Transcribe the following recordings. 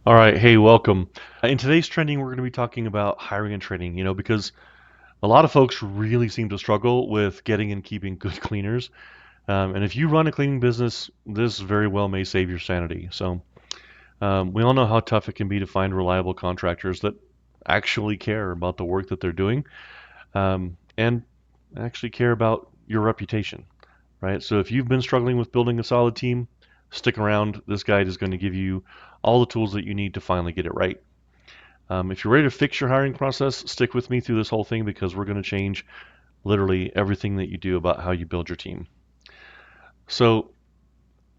All right, hey, welcome. In today's trending, we're going to be talking about hiring and training, because a lot of folks really seem to struggle with getting and keeping good cleaners. And if you run a cleaning business, this very well may save your sanity. So, we all know how tough it can be to find reliable contractors that actually care about the work that they're doing, and actually care about your reputation, right? So if you've been struggling with building a solid team, stick around. This guide is going to give you all the tools that you need to finally get it right. If you're ready to fix your hiring process, stick with me through this whole thing because we're going to change literally everything that you do about how you build your team. So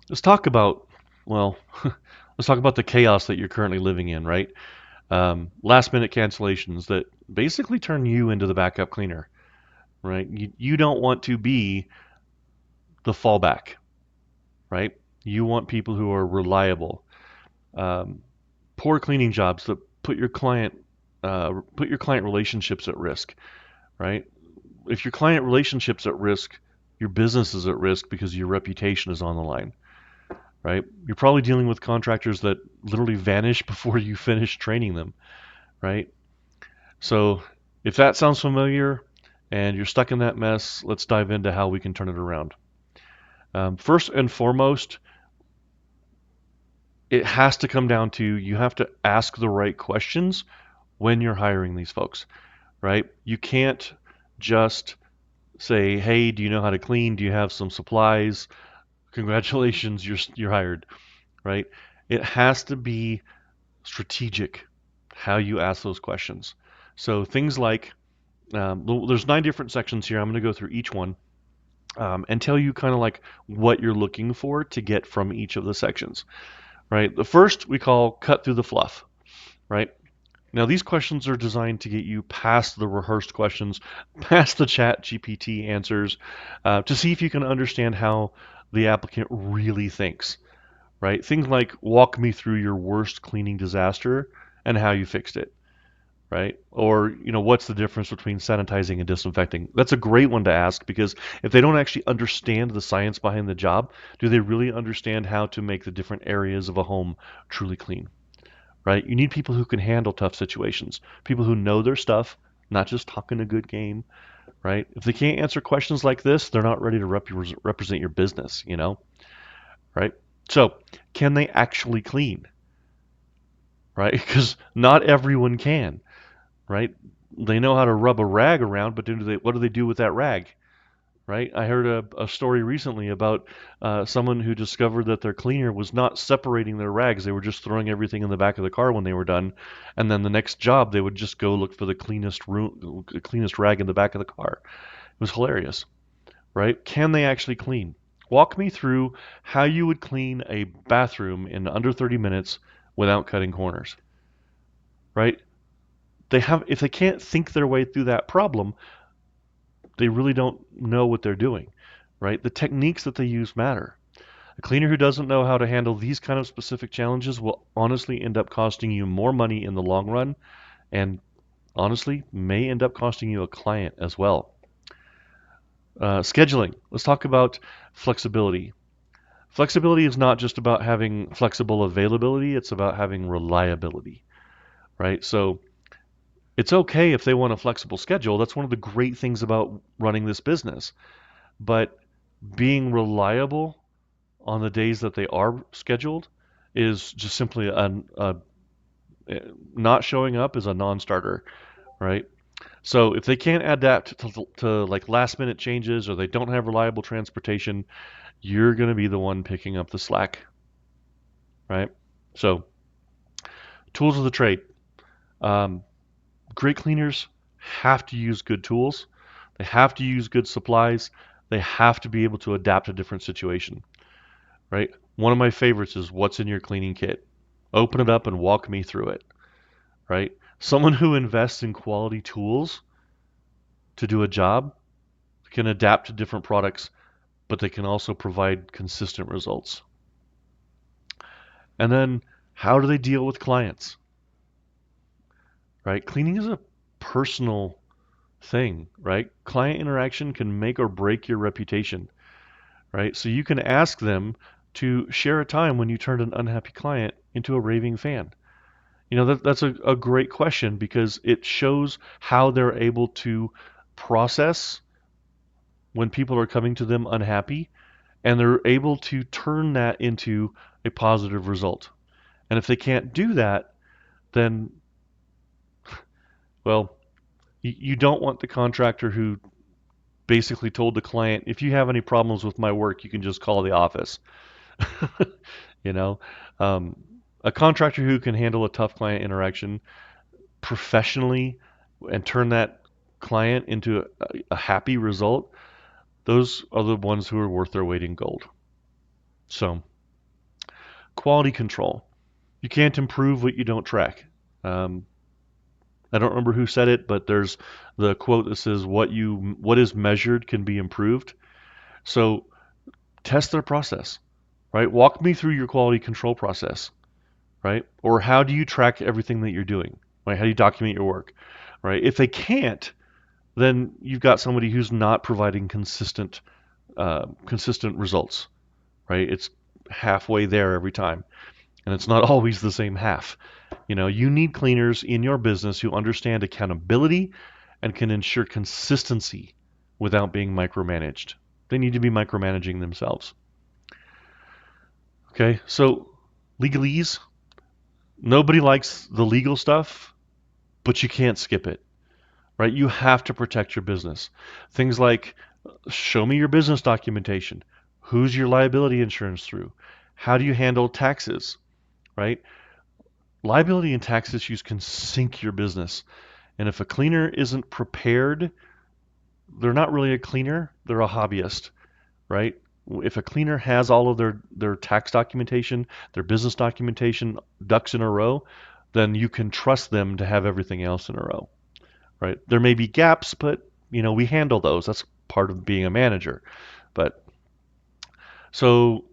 let's talk about, well, let's talk about the chaos that you're currently living in, right? Last minute cancellations that basically turn you into the backup cleaner, right? You don't want to be the fallback, right? You want people who are reliable. Um, Poor cleaning jobs that put your client relationships at risk, right? If your client relationship's at risk, your business is at risk because your reputation is on the line, right? You're probably dealing with contractors that literally vanish before you finish training them, right? So if that sounds familiar and you're stuck in that mess, let's dive into how we can turn it around. First and foremost, it has to come down to you have to ask the right questions when you're hiring these folks, right? You can't just say, "Hey, do you know how to clean? Do you have some supplies? Congratulations, you're hired," right? It has to be strategic how you ask those questions. So things like there's 9 different sections here. I'm going to go through each one and tell you kind of like what you're looking for to get from each of the sections, right? The first we call cut through the fluff, right? Now, these questions are designed to get you past the rehearsed questions, past the chat GPT answers, to see if you can understand how the applicant really thinks, right? Things like walk me through your worst cleaning disaster and how you fixed it, right? Or, what's the difference between sanitizing and disinfecting? That's a great one to ask because if they don't actually understand the science behind the job, do they really understand how to make the different areas of a home truly clean? Right? You need people who can handle tough situations, people who know their stuff, not just talking a good game, right? If they can't answer questions like this, they're not ready to represent your business, right? So, can they actually clean, right? Because not everyone can, right? They know how to rub a rag around, but what do they do with that rag? Right? I heard a story recently about someone who discovered that their cleaner was not separating their rags. They were just throwing everything in the back of the car when they were done, and then the next job they would just go look for the cleanest rag in the back of the car. It was hilarious, right? Can they actually clean? Walk me through how you would clean a bathroom in under 30 minutes without cutting corners, right? If they can't think their way through that problem, they really don't know what they're doing, right? The techniques that they use matter. A cleaner who doesn't know how to handle these kind of specific challenges will honestly end up costing you more money in the long run and honestly may end up costing you a client as well. Scheduling. Let's talk about flexibility. Flexibility is not just about having flexible availability, it's about having reliability, right? So it's okay if they want a flexible schedule. That's one of the great things about running this business. But being reliable on the days that they are scheduled is just simply not showing up is a non-starter, right? So if they can't adapt to like last minute changes or they don't have reliable transportation, you're going to be the one picking up the slack, right? So tools of the trade. Um, Great cleaners have to use good tools. They have to use good supplies. They have to be able to adapt to different situation, right? One of my favorites is what's in your cleaning kit. Open it up and walk me through it, right? Someone who invests in quality tools to do a job can adapt to different products, but they can also provide consistent results. And then how do they deal with clients, right? Cleaning is a personal thing, right? Client interaction can make or break your reputation, right? So you can ask them to share a time when you turned an unhappy client into a raving fan, That's a great question because it shows how they're able to process when people are coming to them unhappy, and they're able to turn that into a positive result. And if they can't do that, then, well, you don't want the contractor who basically told the client, if you have any problems with my work, you can just call the office. you know, um, a contractor who can handle a tough client interaction professionally and turn that client into a happy result, those are the ones who are worth their weight in gold. So, quality control. You can't improve what you don't track. Um, I don't remember who said it, but there's the quote that says, what is measured can be improved." So test their process, right? Walk me through your quality control process, right? Or how do you track everything that you're doing, right? How do you document your work, right? If they can't, then you've got somebody who's not providing consistent results, right? It's halfway there every time, and it's not always the same half. You need cleaners in your business who understand accountability and can ensure consistency without being micromanaged. They need to be micromanaging themselves. Okay, so legalese. Nobody likes the legal stuff, but you can't skip it, right? You have to protect your business. Things like show me your business documentation. Who's your liability insurance through? How do you handle taxes, right? Liability and tax issues can sink your business. And if a cleaner isn't prepared, they're not really a cleaner, they're a hobbyist, right? If a cleaner has all of their tax documentation, their business documentation, ducks in a row, then you can trust them to have everything else in a row, right? There may be gaps, but we handle those. That's part of being a manager. But so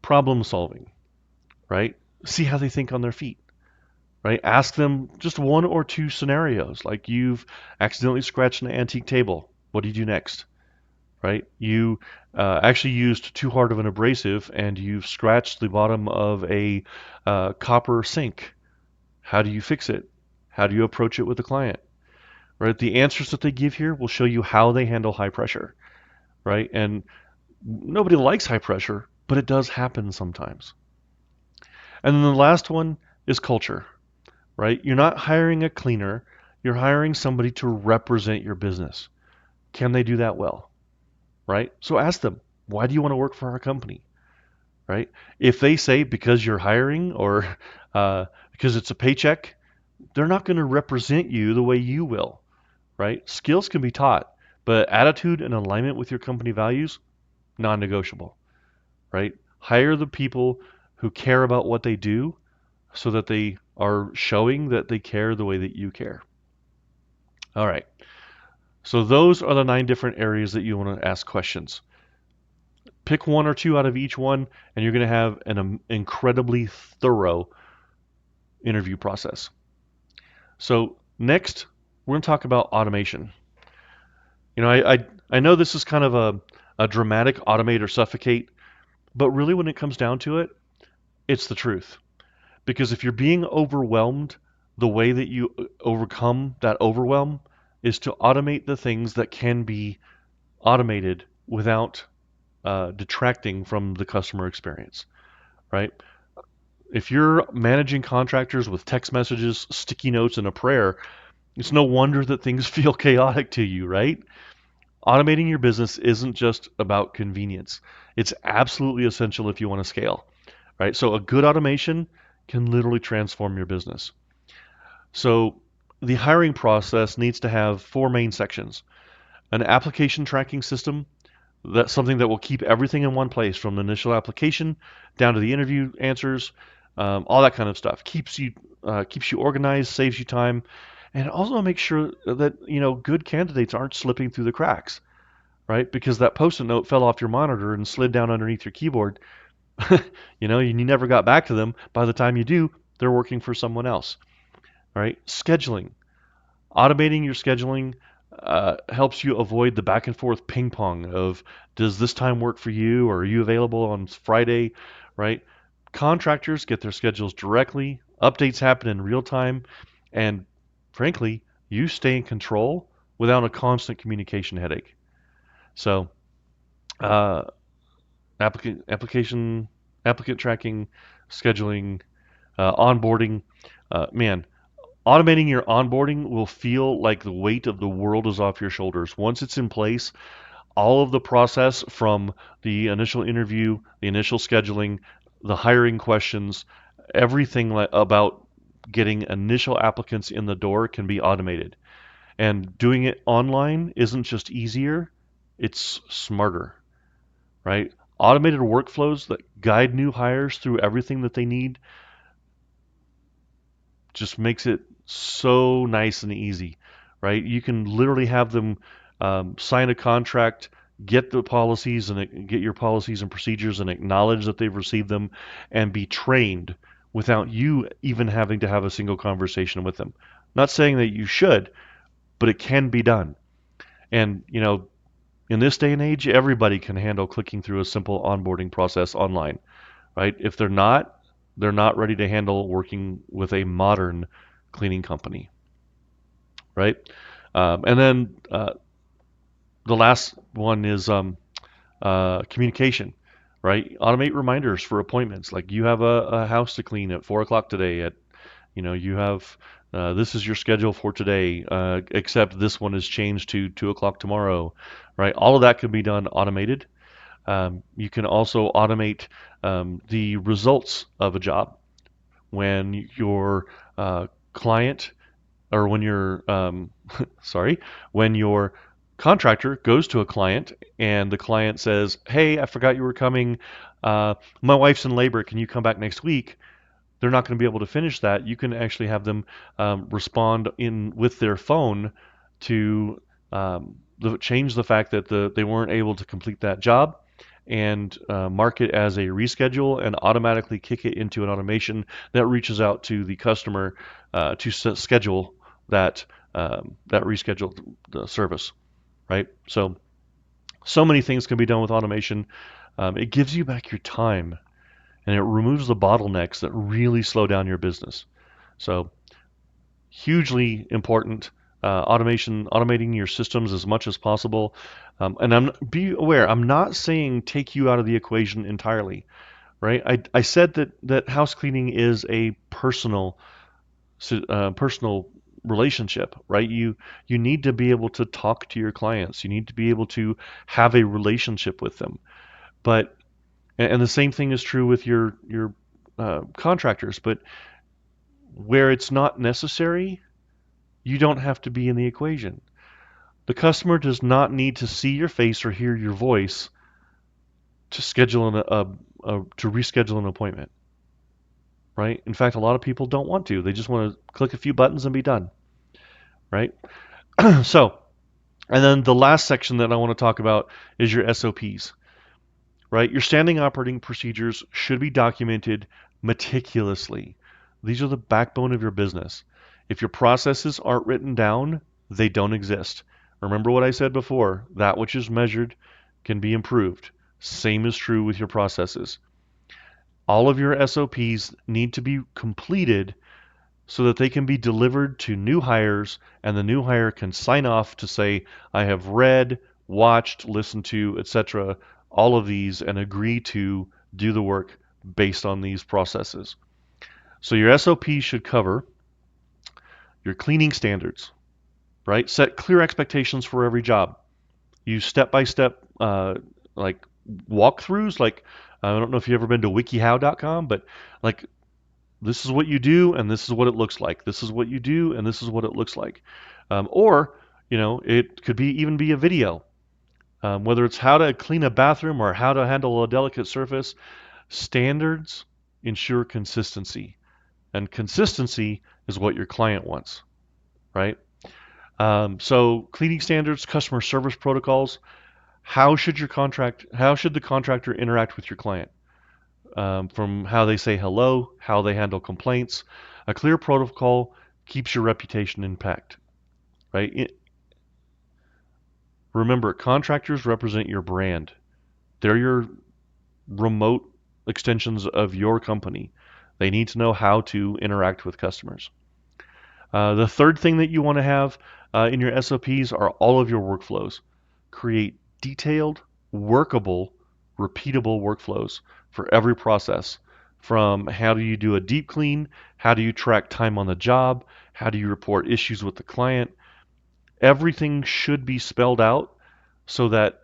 problem solving, right? See how they think on their feet, right? Ask them just one or two scenarios, like you've accidentally scratched an antique table. What do you do next? Right? You actually used too hard of an abrasive and you've scratched the bottom of a copper sink. How do you fix it? How do you approach it with the client? Right? The answers that they give here will show you how they handle high pressure. Right? And nobody likes high pressure, but it does happen sometimes. And then the last one is culture. Right? You're not hiring a cleaner, you're hiring somebody to represent your business. Can they do that well? Right? So ask them, why do you want to work for our company? Right? If they say because you're hiring or because it's a paycheck, they're not going to represent you the way you will. Right? Skills can be taught, but attitude and alignment with your company values, non-negotiable. Right? Hire the people who care about what they do so that they are showing that they care the way that you care. All right. So those are the 9 different areas that you want to ask questions. Pick one or two out of each one, and you're going to have an incredibly thorough interview process. So next, we're going to talk about automation. I know this is kind of a dramatic automate or suffocate, but really when it comes down to it, it's the truth. Because if you're being overwhelmed, the way that you overcome that overwhelm is to automate the things that can be automated without detracting from the customer experience, right? If you're managing contractors with text messages, sticky notes, and a prayer, it's no wonder that things feel chaotic to you, right? Automating your business isn't just about convenience. It's absolutely essential if you want to scale, right? So a good automation can literally transform your business. So the hiring process needs to have 4 main sections. An application tracking system, that's something that will keep everything in one place from the initial application down to the interview answers, all that kind of stuff. Keeps you organized, saves you time, and also makes sure that good candidates aren't slipping through the cracks, right? Because that post-it note fell off your monitor and slid down underneath your keyboard, and you never got back to them. By the time you do, they're working for someone else, right? Scheduling. Automating your scheduling helps you avoid the back and forth ping pong of does this time work for you or are you available on Friday, right? Contractors get their schedules directly Updates happen in real time, and frankly, you stay in control without a constant communication headache. So, uh, application, applicant tracking, scheduling, onboarding, man, automating your onboarding will feel like the weight of the world is off your shoulders. Once it's in place, all of the process from the initial interview, the initial scheduling, the hiring questions, everything about getting initial applicants in the door can be automated. And doing it online isn't just easier, it's smarter, right? Automated workflows that guide new hires through everything that they need just makes it so nice and easy, right? You can literally have them sign a contract, get the policies and get your policies and procedures and acknowledge that they've received them and be trained without you even having to have a single conversation with them. Not saying that you should, but it can be done. And, in this day and age, everybody can handle clicking through a simple onboarding process online, right? If they're not ready to handle working with a modern cleaning company, right? And then the last one is communication, right? Automate reminders for appointments. Like you have a house to clean at 4 o'clock today. You have this is your schedule for today, except this one is changed to 2 o'clock tomorrow, right? All of that can be done automated. You can also automate the results of a job when your client or when your sorry, when your contractor goes to a client and the client says, "Hey, I forgot you were coming. My wife's in labor. Can you come back next week?" They're not going to be able to finish that. You can actually have them respond in with their phone to change the fact that they weren't able to complete that job and mark it as a reschedule and automatically kick it into an automation that reaches out to the customer to schedule that rescheduled service, right? So many things can be done with automation. It gives you back your time and it removes the bottlenecks that really slow down your business. So hugely important. Automating your systems as much as possible. And be aware, I'm not saying take you out of the equation entirely, right? I said that house cleaning is a personal relationship, right? You need to be able to talk to your clients. You need to be able to have a relationship with them. But and the same thing is true with your contractors. But where it's not necessary, you don't have to be in the equation. The customer does not need to see your face or hear your voice to to reschedule an appointment, right? In fact, a lot of people don't want to. They just want to click a few buttons and be done, right? So, and then the last section that I want to talk about is your SOPs, right? Your standing operating procedures should be documented meticulously. These are the backbone of your business. If your processes aren't written down, they don't exist. Remember what I said before, that which is measured can be improved. Same is true with your processes. All of your SOPs need to be completed so that they can be delivered to new hires and the new hire can sign off to say, I have read, watched, listened to, etc., all of these and agree to do the work based on these processes. So your SOP should cover your cleaning standards, right? Set clear expectations for every job. Use step-by-step like walkthroughs. Like I don't know if you've ever been to wikihow.com, but like this is what you do and this is what it looks like. This is what you do and this is what it looks like. Or it could be even be a video. Whether it's how to clean a bathroom or how to handle a delicate surface, standards ensure consistency, and consistency is what your client wants, right? So cleaning standards, customer service protocols. How should the contractor interact with your client? From how they say hello, how they handle complaints. A clear protocol keeps your reputation intact, right? Remember, contractors represent your brand. They're your remote extensions of your company. They need to know how to interact with customers. The third thing that you want to have in your SOPs are all of your workflows. Create detailed, workable, repeatable workflows for every process. From how do you do a deep clean, how do you track time on the job, how do you report issues with the client. Everything should be spelled out so that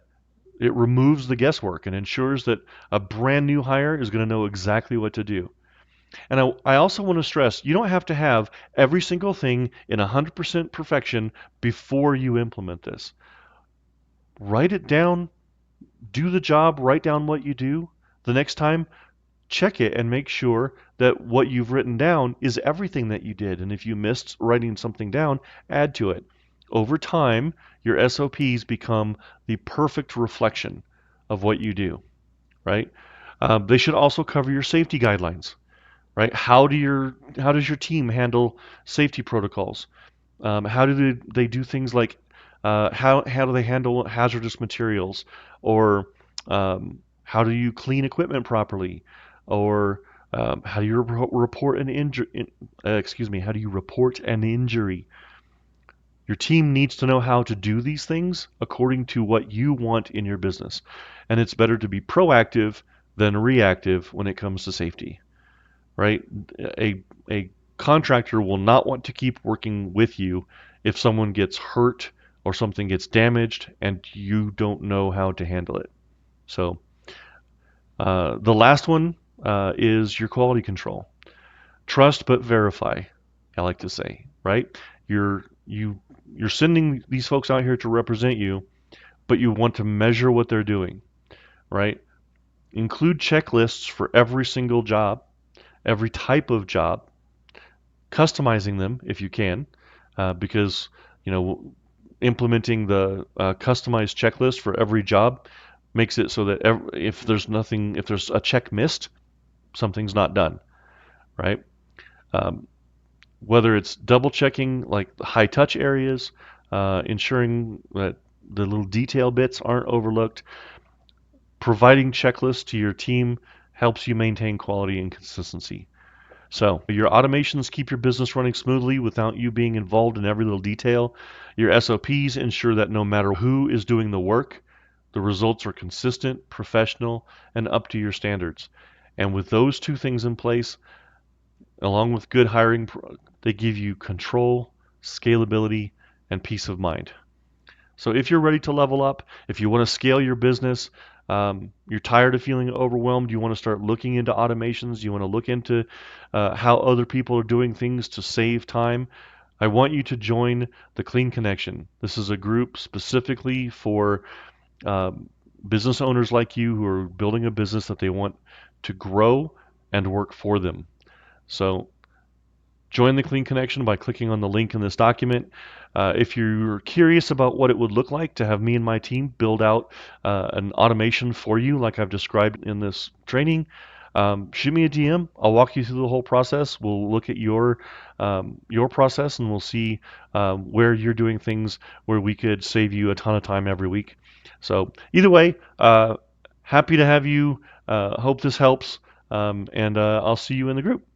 it removes the guesswork and ensures that a brand new hire is going to know exactly what to do. And I also want to stress, you don't have to have every single thing in 100% perfection before you implement this. Write it down, do the job, write down what you do. The next time, check it and make sure that what you've written down is everything that you did. And if you missed writing something down, add to it. Over time, your SOPs become the perfect reflection of what you do, right? They should also cover your safety guidelines, right? How does your team handle safety protocols? How do they do things like how do they handle hazardous materials, or how do you clean equipment properly, or how do you report an injury? Excuse me. How do you report an injury? Your team needs to know how to do these things according to what you want in your business, and it's better to be proactive than reactive when it comes to safety, right? A contractor will not want to keep working with you if someone gets hurt or something gets damaged and you don't know how to handle it. So the last one is your quality control. Trust but verify. I like to say, right? You're sending these folks out here to represent you, but you want to measure what they're doing, right? Include checklists for every single job, every type of job, customizing them if you can, because you know implementing the customized checklist for every job makes it so that if there's a check missed, something's not done, right? Um, Whether it's double checking like the high touch areas, ensuring that the little detail bits aren't overlooked, providing checklists to your team helps you maintain quality and consistency. So your automations keep your business running smoothly without you being involved in every little detail. Your SOPs ensure that no matter who is doing the work, the results are consistent, professional, and up to your standards. And with those two things in place, along with good hiring, they give you control, scalability, and peace of mind. So if you're ready to level up, if you want to scale your business, you're tired of feeling overwhelmed, you want to start looking into automations, you want to look into how other people are doing things to save time, I want you to join the Clean Connection. This is a group specifically for business owners like you who are building a business that they want to grow and work for them. So join the Clean Connection by clicking on the link in this document. If you're curious about what it would look like to have me and my team build out an automation for you, like I've described in this training, shoot me a DM. I'll walk you through the whole process. We'll look at your process and we'll see where you're doing things where we could save you a ton of time every week. So either way, happy to have you. Hope this helps, and I'll see you in the group.